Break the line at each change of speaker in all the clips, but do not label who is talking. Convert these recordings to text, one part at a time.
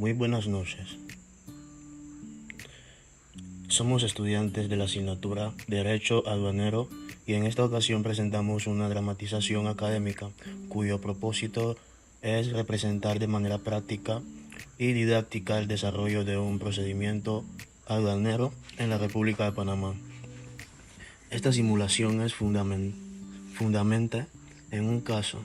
Muy buenas noches. Somos estudiantes de la asignatura Derecho Aduanero y en esta ocasión presentamos una dramatización académica cuyo propósito es representar de manera práctica y didáctica el desarrollo de un procedimiento aduanero en la República de Panamá. Esta simulación es fundamenta en un caso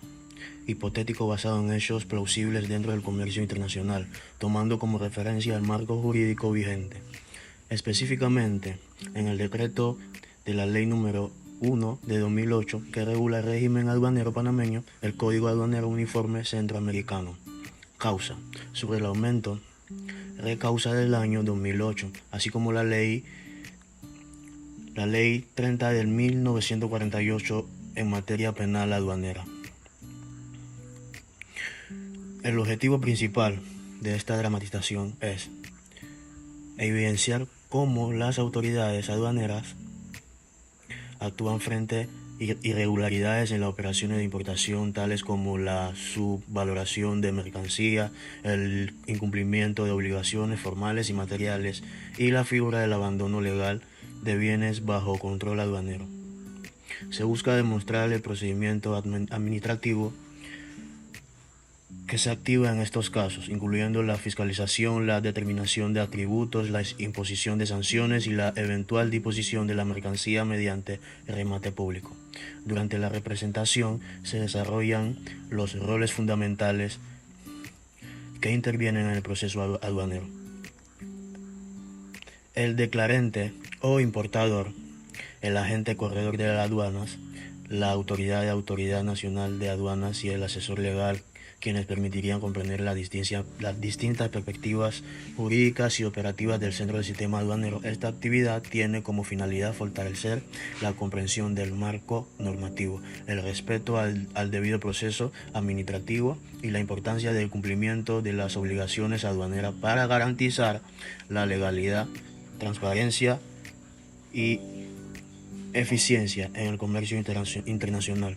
hipotético basado en hechos plausibles dentro del comercio internacional, tomando como referencia el marco jurídico vigente. Específicamente, en el decreto de la Ley número 1 de 2008, que regula el régimen aduanero panameño, el Código Aduanero Uniforme Centroamericano. Causa: su reglamento recausa del año 2008, así como la ley 30 del 1948 en materia penal aduanera. El objetivo principal de esta dramatización es evidenciar cómo las autoridades aduaneras actúan frente a irregularidades en las operaciones de importación, tales como la subvaloración de mercancía, el incumplimiento de obligaciones formales y materiales y la figura del abandono legal de bienes bajo control aduanero. Se busca demostrar el procedimiento administrativo que se activa en estos casos, incluyendo la fiscalización, la determinación de atributos, la imposición de sanciones y la eventual disposición de la mercancía mediante remate público. Durante la representación se desarrollan los roles fundamentales que intervienen en el proceso aduanero. El declarante o importador, el agente corredor de las aduanas, la Autoridad Nacional de Aduanas y el asesor legal, quienes permitirían comprender las distintas perspectivas jurídicas y operativas del centro del sistema aduanero. Esta actividad tiene como finalidad fortalecer la comprensión del marco normativo, el respeto al debido proceso administrativo y la importancia del cumplimiento de las obligaciones aduaneras para garantizar la legalidad, transparencia y eficiencia en el comercio internacional.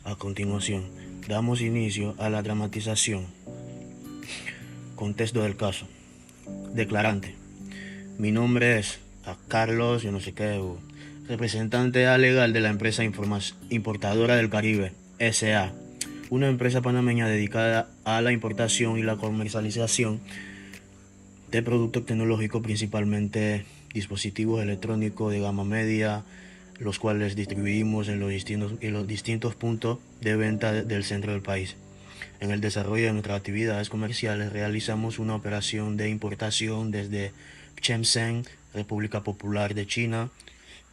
A continuación, damos inicio a la dramatización. Contexto del caso. Declarante: mi nombre es Carlos, yo no sé qué, representante legal de la empresa importadora del Caribe, S.A., una empresa panameña dedicada a la importación y la comercialización de productos tecnológicos, principalmente dispositivos electrónicos de gama media, los cuales distribuimos en los distintos puntos de venta del centro del país. En el desarrollo de nuestras actividades comerciales realizamos una operación de importación desde Shenzhen, República Popular de China,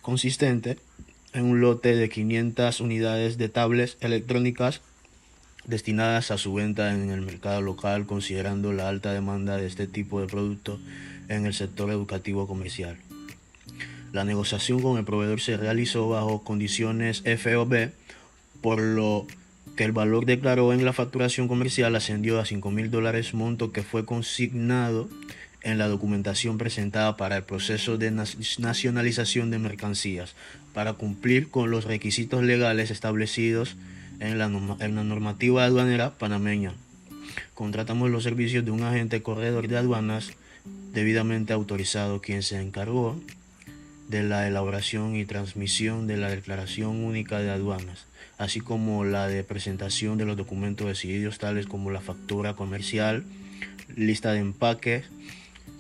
consistente en un lote de 500 unidades de tablets electrónicas destinadas a su venta en el mercado local, considerando la alta demanda de este tipo de productos en el sector educativo comercial. La negociación con el proveedor se realizó bajo condiciones FOB, por lo que el valor declarado en la facturación comercial ascendió a $5,000, monto que fue consignado en la documentación presentada para el proceso de nacionalización de mercancías, para cumplir con los requisitos legales establecidos en la normativa aduanera panameña. Contratamos los servicios de un agente corredor de aduanas debidamente autorizado, quien se encargó de la elaboración y transmisión de la Declaración Única de Aduanas, así como la de presentación de los documentos decididos, tales como la factura comercial, lista de empaques,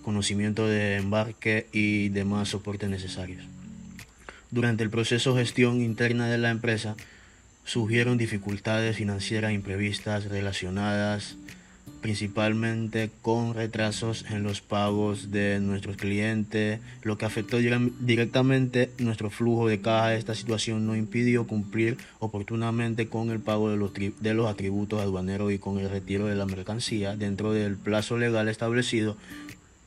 conocimiento de embarque y demás soportes necesarios. Durante el proceso de gestión interna de la empresa, surgieron dificultades financieras imprevistas relacionadas principalmente con retrasos en los pagos de nuestros clientes, lo que afectó directamente nuestro flujo de caja. Esta situación nos impidió cumplir oportunamente con el pago de los atributos aduaneros y con el retiro de la mercancía dentro del plazo legal establecido.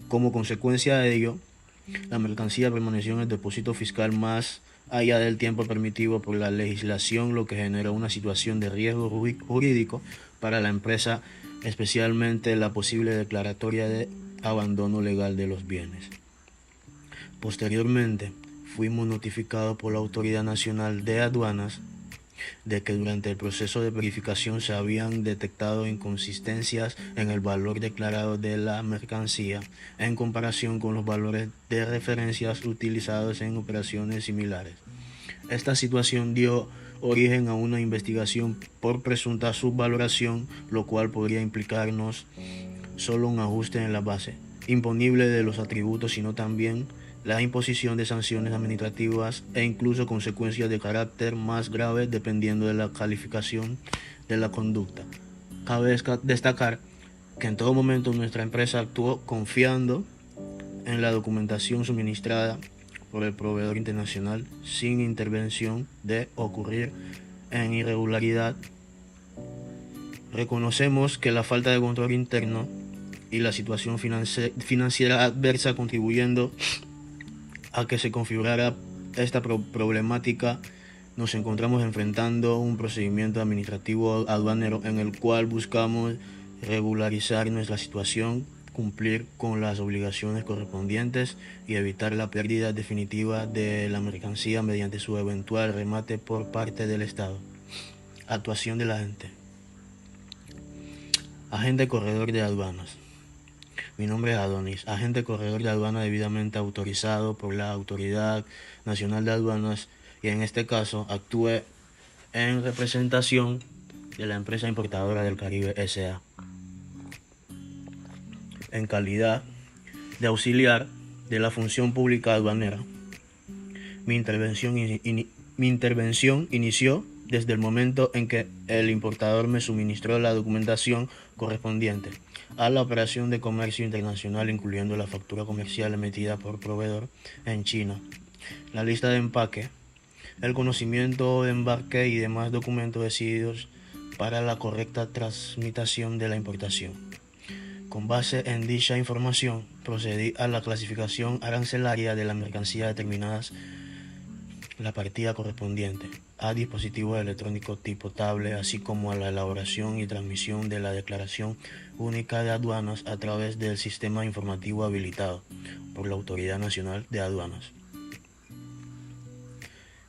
Como consecuencia de ello, la mercancía permaneció en el depósito fiscal más allá del tiempo permitido por la legislación, lo que generó una situación de riesgo jurídico para la empresa, especialmente la posible declaratoria de abandono legal de los bienes. Posteriormente, fuimos notificados por la Autoridad Nacional de Aduanas de que durante el proceso de verificación se habían detectado inconsistencias en el valor declarado de la mercancía en comparación con los valores de referencias utilizados en operaciones similares. Esta situación dio origen a una investigación por presunta subvaloración, lo cual podría implicarnos solo un ajuste en la base imponible de los atributos, sino también la imposición de sanciones administrativas e incluso consecuencias de carácter más grave dependiendo de la calificación de la conducta. Cabe destacar que en todo momento nuestra empresa actuó confiando en la documentación suministrada por el proveedor internacional sin intervención de ocurrir en irregularidad. Reconocemos que la falta de control interno y la situación financiera adversa contribuyendo a que se configurara esta problemática, nos encontramos enfrentando un procedimiento administrativo aduanero en el cual buscamos regularizar nuestra situación, cumplir con las obligaciones correspondientes y evitar la pérdida definitiva de la mercancía mediante su eventual remate por parte del Estado. Actuación del agente. Agente corredor de aduanas. Mi nombre es Adonis, agente corredor de aduana debidamente autorizado por la Autoridad Nacional de Aduanas, y en este caso actúe en representación de la empresa importadora del Caribe S.A. en calidad de auxiliar de la función pública aduanera. Mi intervención inició desde el momento en que el importador me suministró la documentación correspondiente a la operación de comercio internacional, incluyendo la factura comercial emitida por proveedor en China, la lista de empaque, el conocimiento de embarque y demás documentos exigidos para la correcta transmitación de la importación. Con base en dicha información, procedí a la clasificación arancelaria de las mercancías determinadas la partida correspondiente a dispositivos electrónicos tipo tablet, así como a la elaboración y transmisión de la declaración única de aduanas a través del sistema informativo habilitado por la Autoridad Nacional de Aduanas.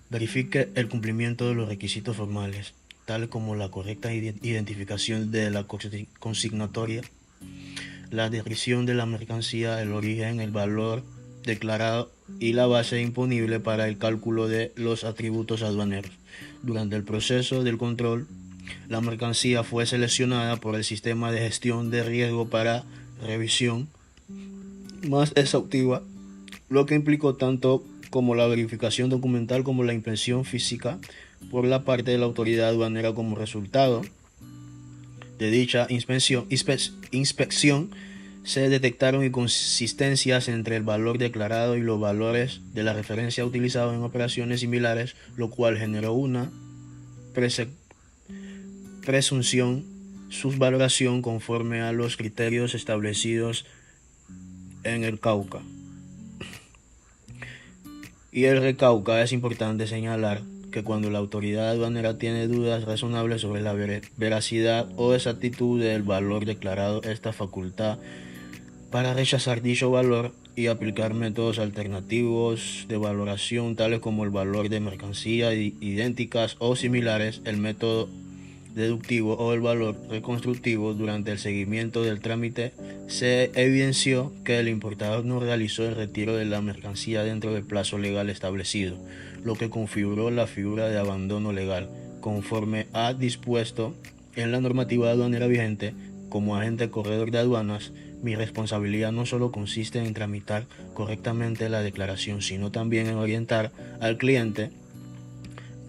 Verifique el cumplimiento de los requisitos formales, tales como la correcta identificación de la consignatoria, la descripción de la mercancía, el origen, el valor declarado y la base imponible para el cálculo de los atributos aduaneros. Durante el proceso del control, la mercancía fue seleccionada por el sistema de gestión de riesgo para revisión más exhaustiva, lo que implicó tanto como la verificación documental como la impresión física por la parte de la autoridad aduanera. Como resultado de dicha inspección se detectaron inconsistencias entre el valor declarado y los valores de la referencia utilizados en operaciones similares, lo cual generó una presunción subvaloración conforme a los criterios establecidos en el Cauca. Y el Recauca. Es importante señalar que cuando la autoridad aduanera tiene dudas razonables sobre la veracidad o exactitud del valor declarado, esta facultad para rechazar dicho valor y aplicar métodos alternativos de valoración, tales como el valor de mercancías idénticas o similares, el método deductivo o el valor reconstructivo. Durante el seguimiento del trámite se evidenció que el importador no realizó el retiro de la mercancía dentro del plazo legal establecido, lo que configuró la figura de abandono legal, conforme a dispuesto en la normativa aduanera vigente. Como agente corredor de aduanas, mi responsabilidad no solo consiste en tramitar correctamente la declaración, sino también en orientar al cliente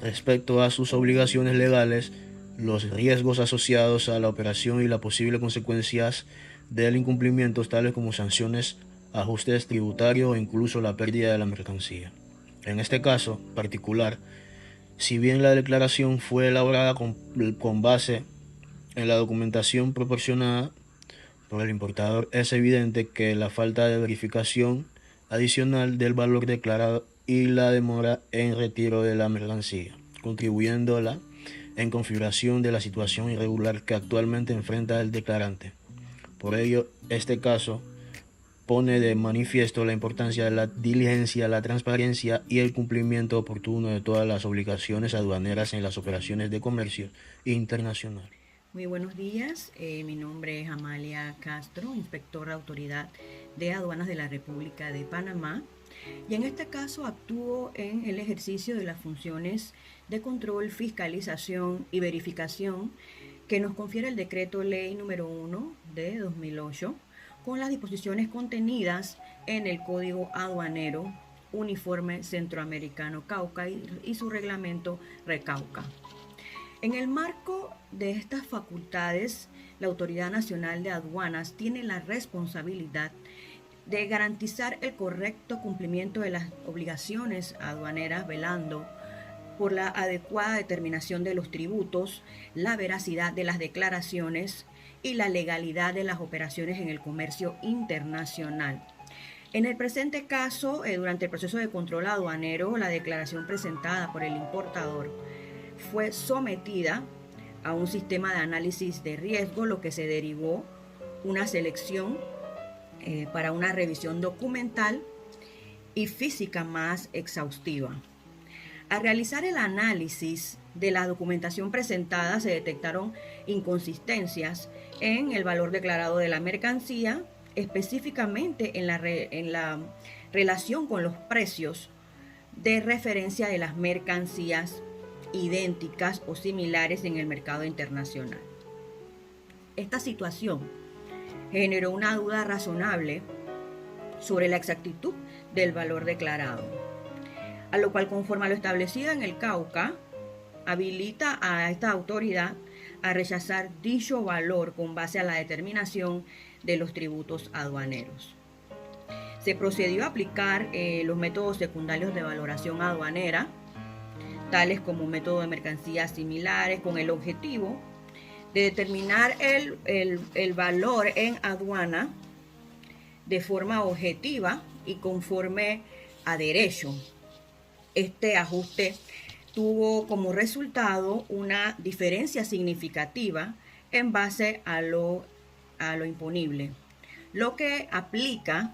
respecto a sus obligaciones legales, los riesgos asociados a la operación y las posibles consecuencias del incumplimiento, tales como sanciones, ajustes tributarios o incluso la pérdida de la mercancía. En este caso particular, si bien la declaración fue elaborada con base en la documentación proporcionada por el importador, es evidente que la falta de verificación adicional del valor declarado y la demora en retiro de la mercancía, contribuyendo a la configuración de la situación irregular que actualmente enfrenta el declarante. Por ello, este caso pone de manifiesto la importancia de la diligencia, la transparencia y el cumplimiento oportuno de todas las obligaciones aduaneras en las operaciones de comercio internacional.
Muy buenos días, mi nombre es Amalia Castro, inspectora de Autoridad de Aduanas de la República de Panamá, y en este caso actúo en el ejercicio de las funciones de control, fiscalización y verificación que nos confiere el Decreto Ley número 1 de 2008 con las disposiciones contenidas en el Código Aduanero Uniforme Centroamericano Cauca y su reglamento Recauca. En el marco de estas facultades, la Autoridad Nacional de Aduanas tiene la responsabilidad de garantizar el correcto cumplimiento de las obligaciones aduaneras, velando por la adecuada determinación de los tributos, la veracidad de las declaraciones y la legalidad de las operaciones en el comercio internacional. En el presente caso, durante el proceso de control aduanero, la declaración presentada por el importador fue sometida a un sistema de análisis de riesgo, lo que se derivó una selección para una revisión documental y física más exhaustiva. Al realizar el análisis de la documentación presentada, se detectaron inconsistencias en el valor declarado de la mercancía, específicamente en la relación con los precios de referencia de las mercancías idénticas o similares en el mercado internacional. Esta situación generó una duda razonable sobre la exactitud del valor declarado, a lo cual, conforme a lo establecido en el Cauca, habilita a esta autoridad a rechazar dicho valor con base a la determinación de los tributos aduaneros. Se procedió a aplicar los métodos secundarios de valoración aduanera, tales como método de mercancías similares, con el objetivo de determinar el valor en aduana de forma objetiva y conforme a derecho. Este ajuste tuvo como resultado una diferencia significativa en base a lo imponible, lo que aplica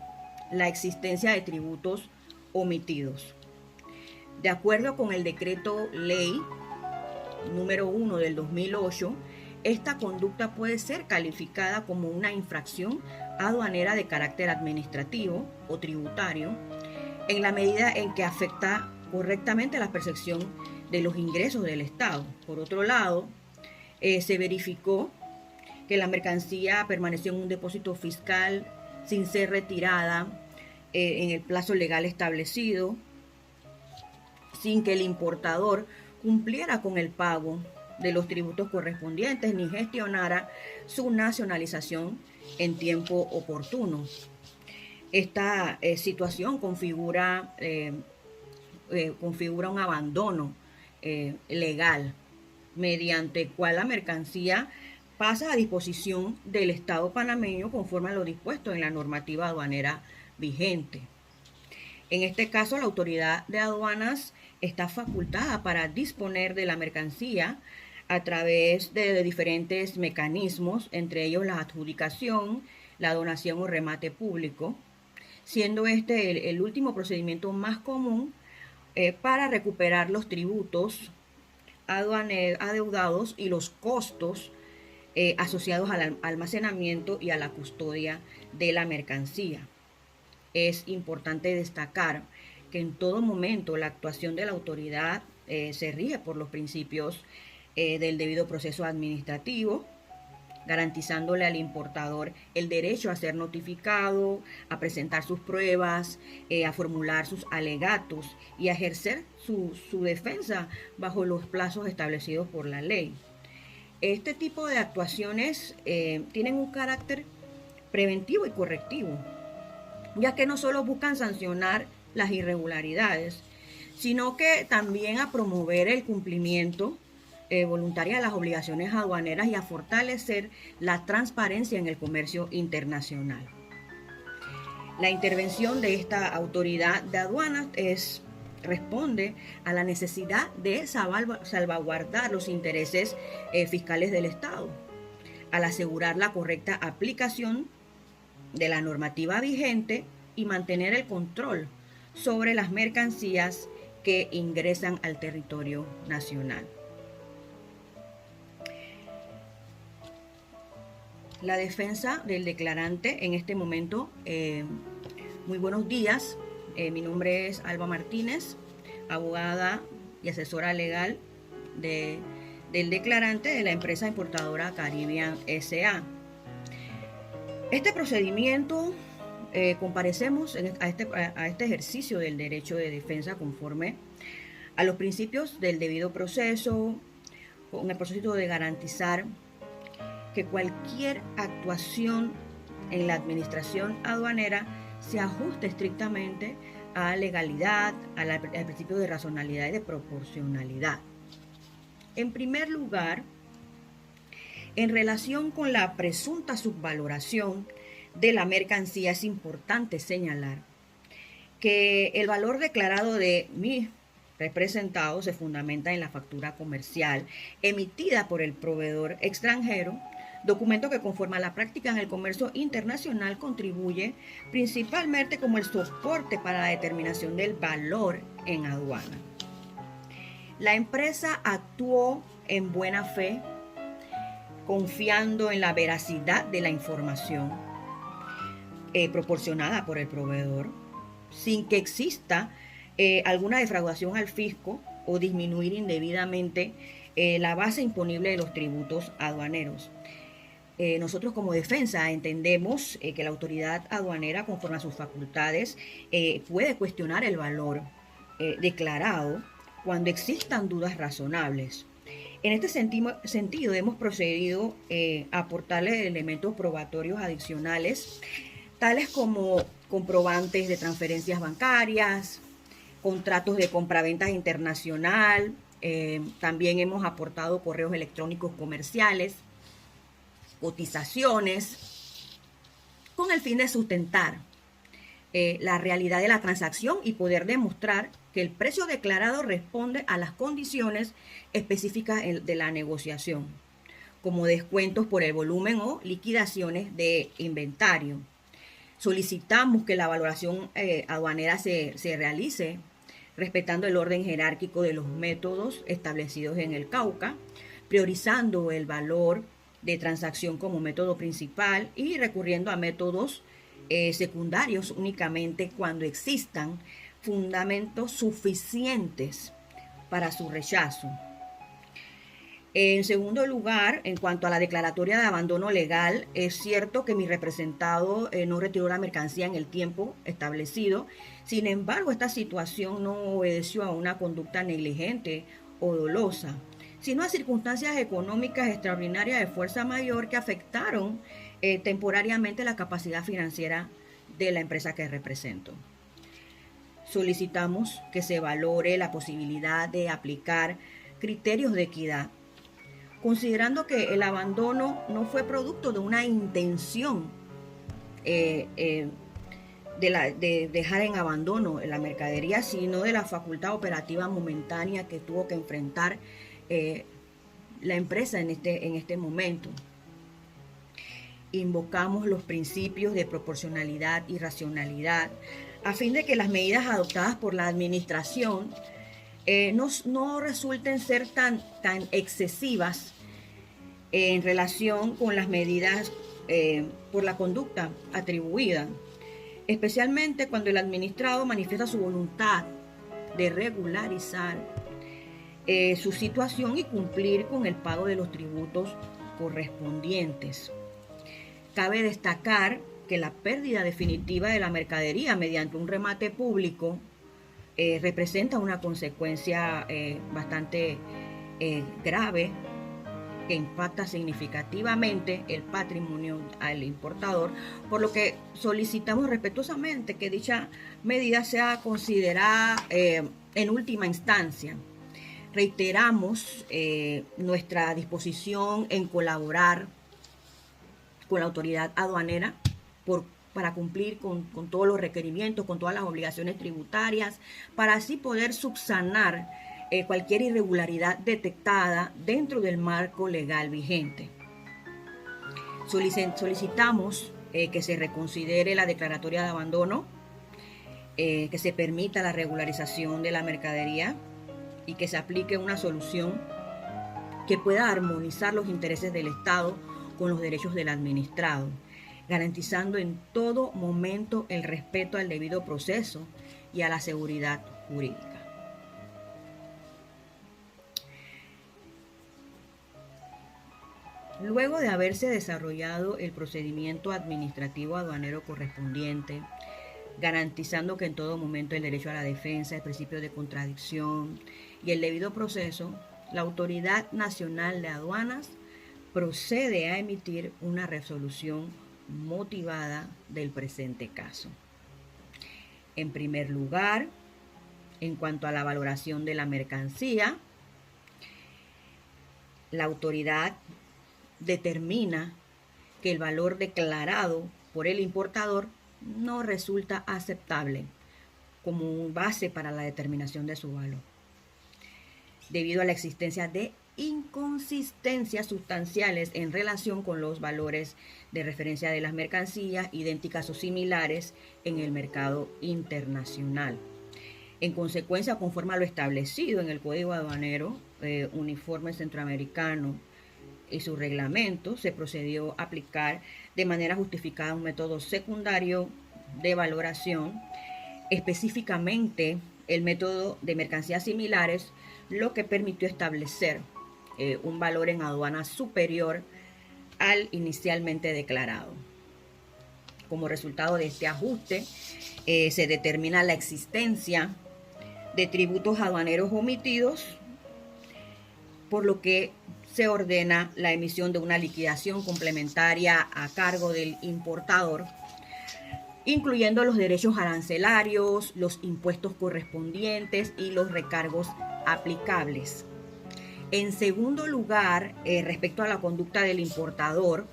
la existencia de tributos omitidos. De acuerdo con el Decreto Ley número 1 del 2008, esta conducta puede ser calificada como una infracción aduanera de carácter administrativo o tributario en la medida en que afecta correctamente la percepción de los ingresos del Estado. Por otro lado, se verificó que la mercancía permaneció en un depósito fiscal sin ser retirada en el plazo legal establecido, sin que el importador cumpliera con el pago de los tributos correspondientes ni gestionara su nacionalización en tiempo oportuno. Esta situación configura un abandono legal, mediante cual la mercancía pasa a disposición del Estado panameño conforme a lo dispuesto en la normativa aduanera vigente. En este caso, la autoridad de aduanas está facultada para disponer de la mercancía a través de diferentes mecanismos, entre ellos la adjudicación, la donación o remate público, siendo este el último procedimiento más común para recuperar los tributos adeudados y los costos asociados al almacenamiento y a la custodia de la mercancía. Es importante destacar que en todo momento la actuación de la autoridad se rige por los principios del debido proceso administrativo, garantizándole al importador el derecho a ser notificado, a presentar sus pruebas, a formular sus alegatos y a ejercer su defensa bajo los plazos establecidos por la ley. Este tipo de actuaciones tienen un carácter preventivo y correctivo, ya que no solo buscan sancionar las irregularidades, sino que también a promover el cumplimiento voluntaria de las obligaciones aduaneras y a fortalecer la transparencia en el comercio internacional. La intervención de esta autoridad de aduanas responde a la necesidad de salvaguardar los intereses fiscales del Estado, al asegurar la correcta aplicación de la normativa vigente y mantener el control sobre las mercancías que ingresan al territorio nacional. La defensa del declarante en este momento. Muy buenos días, mi nombre es Alba Martínez, abogada y asesora legal del declarante de la empresa importadora Caribbean S.A. Este procedimiento, comparecemos a este ejercicio del derecho de defensa conforme a los principios del debido proceso, con el propósito de garantizar que cualquier actuación en la administración aduanera se ajuste estrictamente a legalidad, al principio de racionalidad y de proporcionalidad. En primer lugar, en relación con la presunta subvaloración de la mercancía, es importante señalar que el valor declarado de mi representado se fundamenta en la factura comercial emitida por el proveedor extranjero, documento que conforme a la práctica en el comercio internacional contribuye principalmente como el soporte para la determinación del valor en aduana. La empresa actuó en buena fe, confiando en la veracidad de la información proporcionada por el proveedor, sin que exista alguna defraudación al fisco o disminuir indebidamente la base imponible de los tributos aduaneros. Nosotros como defensa entendemos que la autoridad aduanera, conforme a sus facultades, puede cuestionar el valor declarado cuando existan dudas razonables. En este sentido, hemos procedido a aportarle elementos probatorios adicionales, tales como comprobantes de transferencias bancarias, contratos de compraventas internacional, también hemos aportado correos electrónicos comerciales, cotizaciones, con el fin de sustentar la realidad de la transacción y poder demostrar que el precio declarado responde a las condiciones específicas de la negociación, como descuentos por el volumen o liquidaciones de inventario. Solicitamos que la valoración aduanera se realice respetando el orden jerárquico de los métodos establecidos en el Cauca, priorizando el valor de transacción como método principal y recurriendo a métodos secundarios únicamente cuando existan fundamentos suficientes para su rechazo. En segundo lugar, en cuanto a la declaratoria de abandono legal, es cierto que mi representado no retiró la mercancía en el tiempo establecido. Sin embargo, esta situación no obedeció a una conducta negligente o dolosa, sino a circunstancias económicas extraordinarias de fuerza mayor que afectaron temporariamente la capacidad financiera de la empresa que represento. Solicitamos que se valore la posibilidad de aplicar criterios de equidad, considerando que el abandono no fue producto de una intención de dejar en abandono la mercadería, sino de la facultad operativa momentánea que tuvo que enfrentar la empresa en este momento. Invocamos los principios de proporcionalidad y racionalidad a fin de que las medidas adoptadas por la administración no resulten ser tan excesivas en relación con las medidas por la conducta atribuida, especialmente cuando el administrado manifiesta su voluntad de regularizar su situación y cumplir con el pago de los tributos correspondientes. Cabe destacar que la pérdida definitiva de la mercadería mediante un remate público representa una consecuencia bastante grave que impacta significativamente el patrimonio al importador, por lo que solicitamos respetuosamente que dicha medida sea considerada en última instancia. Reiteramos nuestra disposición en colaborar con la autoridad aduanera para cumplir con todos los requerimientos, con todas las obligaciones tributarias, para así poder subsanar cualquier irregularidad detectada dentro del marco legal vigente. Solicitamos que se reconsidere la declaratoria de abandono, que se permita la regularización de la mercadería y que se aplique una solución que pueda armonizar los intereses del Estado con los derechos del administrado, garantizando en todo momento el respeto al debido proceso y a la seguridad jurídica. Luego de haberse desarrollado el procedimiento administrativo aduanero correspondiente, garantizando que en todo momento el derecho a la defensa, el principio de contradicción y el debido proceso, la Autoridad Nacional de Aduanas procede a emitir una resolución motivada del presente caso. En primer lugar, en cuanto a la valoración de la mercancía, la autoridad determina que el valor declarado por el importador no resulta aceptable como base para la determinación de su valor, debido a la existencia de inconsistencias sustanciales en relación con los valores de referencia de las mercancías idénticas o similares en el mercado internacional. En consecuencia, conforme a lo establecido en el Código Aduanero Uniforme Centroamericano y su reglamento, se procedió a aplicar de manera justificada un método secundario de valoración, específicamente el método de mercancías similares, lo que permitió establecer un valor en aduana superior al inicialmente declarado. Como resultado de este ajuste, se determina la existencia de tributos aduaneros omitidos, por lo que se ordena la emisión de una liquidación complementaria a cargo del importador, incluyendo los derechos arancelarios, los impuestos correspondientes y los recargos aplicables. En segundo lugar, respecto a la conducta del importador,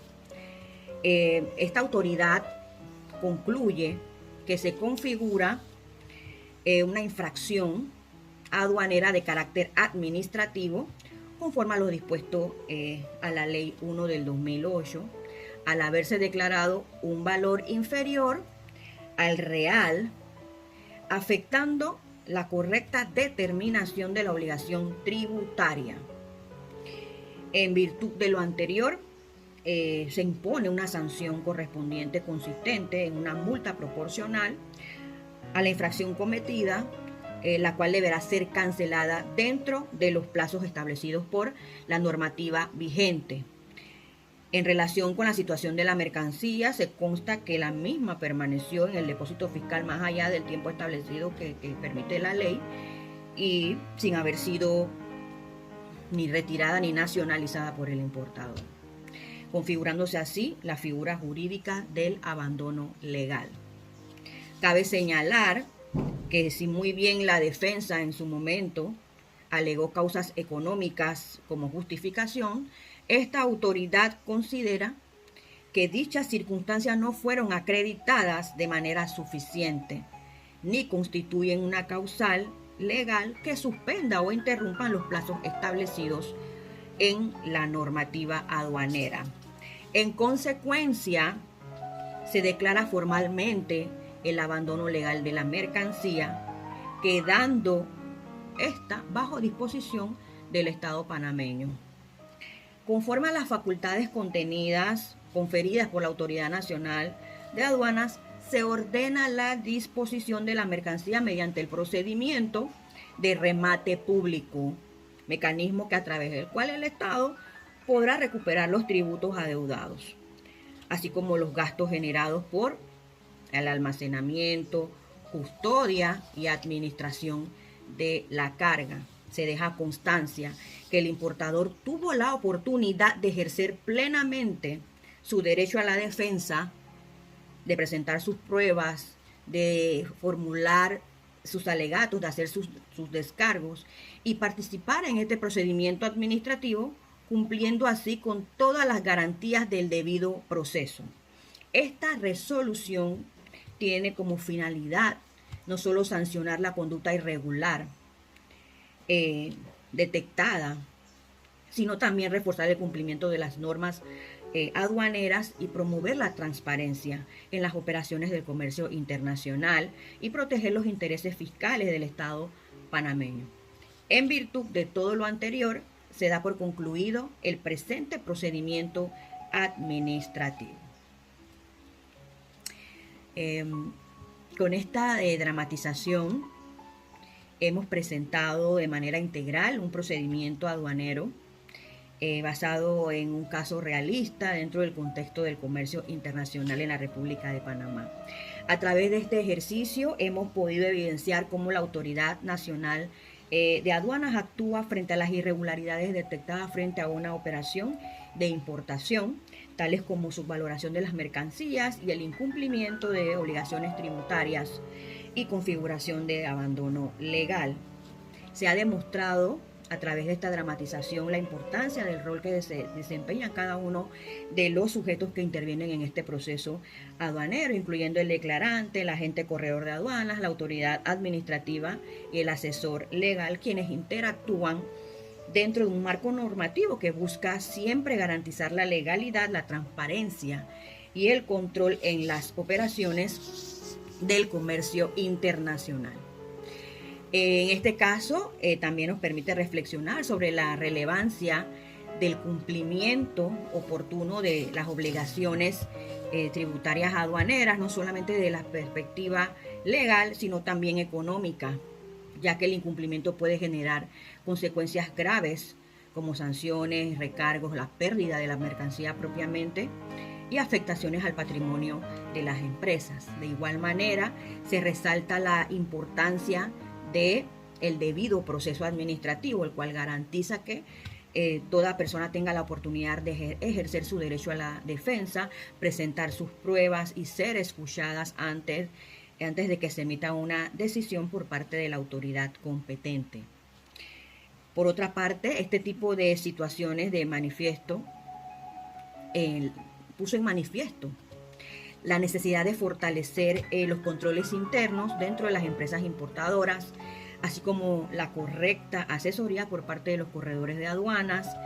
esta autoridad concluye que se configura una infracción aduanera de carácter administrativo conforme a lo dispuesto a la Ley 1 del 2008, al haberse declarado un valor inferior al real, afectando la correcta determinación de la obligación tributaria. En virtud de lo anterior, se impone una sanción correspondiente consistente en una multa proporcional a la infracción cometida, la cual deberá ser cancelada dentro de los plazos establecidos por la normativa vigente. En relación con la situación de la mercancía, se consta que la misma permaneció en el depósito fiscal más allá del tiempo establecido que permite la ley y sin haber sido ni retirada ni nacionalizada por el importador, configurándose así la figura jurídica del abandono legal. Cabe señalar que si muy bien la defensa en su momento alegó causas económicas como justificación, esta autoridad considera que dichas circunstancias no fueron acreditadas de manera suficiente, ni constituyen una causal legal que suspenda o interrumpa los plazos establecidos en la normativa aduanera. En consecuencia, se declara formalmente el abandono legal de la mercancía, quedando esta bajo disposición del Estado panameño. Conforme a las facultades conferidas por la Autoridad Nacional de Aduanas, se ordena la disposición de la mercancía mediante el procedimiento de remate público, mecanismo que a través del cual el Estado podrá recuperar los tributos adeudados, así como los gastos generados por el almacenamiento, custodia y administración de la carga. Se deja constancia que el importador tuvo la oportunidad de ejercer plenamente su derecho a la defensa, de presentar sus pruebas, de formular sus alegatos, de hacer sus descargos y participar en este procedimiento administrativo, cumpliendo así con todas las garantías del debido proceso. Esta resolución tiene como finalidad no solo sancionar la conducta irregular detectada, sino también reforzar el cumplimiento de las normas aduaneras y promover la transparencia en las operaciones del comercio internacional y proteger los intereses fiscales del Estado panameño. En virtud de todo lo anterior, se da por concluido el presente procedimiento administrativo. Con esta dramatización hemos presentado de manera integral un procedimiento aduanero basado en un caso realista dentro del contexto del comercio internacional en la República de Panamá. A través de este ejercicio hemos podido evidenciar cómo la Autoridad Nacional de Aduanas actúa frente a las irregularidades detectadas frente a una operación de importación, tales como subvaloración de las mercancías y el incumplimiento de obligaciones tributarias y configuración de abandono legal. Se ha demostrado a través de esta dramatización la importancia del rol que desempeña cada uno de los sujetos que intervienen en este proceso aduanero, incluyendo el declarante, el agente corredor de aduanas, la autoridad administrativa y el asesor legal, quienes interactúan dentro de un marco normativo que busca siempre garantizar la legalidad, la transparencia y el control en las operaciones del comercio internacional. En este caso, también nos permite reflexionar sobre la relevancia del cumplimiento oportuno de las obligaciones tributarias aduaneras, no solamente de la perspectiva legal, sino también económica, ya que el incumplimiento puede generar consecuencias graves como sanciones, recargos, la pérdida de la mercancía propiamente y afectaciones al patrimonio de las empresas. De igual manera, se resalta la importancia del debido proceso administrativo, el cual garantiza que toda persona tenga la oportunidad de ejercer su derecho a la defensa, presentar sus pruebas y ser escuchadas antes de que se emita una decisión por parte de la autoridad competente. Por otra parte, este tipo de situaciones de manifiesto puso en manifiesto la necesidad de fortalecer los controles internos dentro de las empresas importadoras, así como la correcta asesoría por parte de los corredores de aduanas,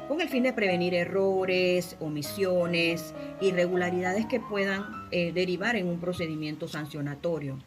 con el fin de prevenir errores, omisiones, irregularidades que puedan derivar en un procedimiento sancionatorio.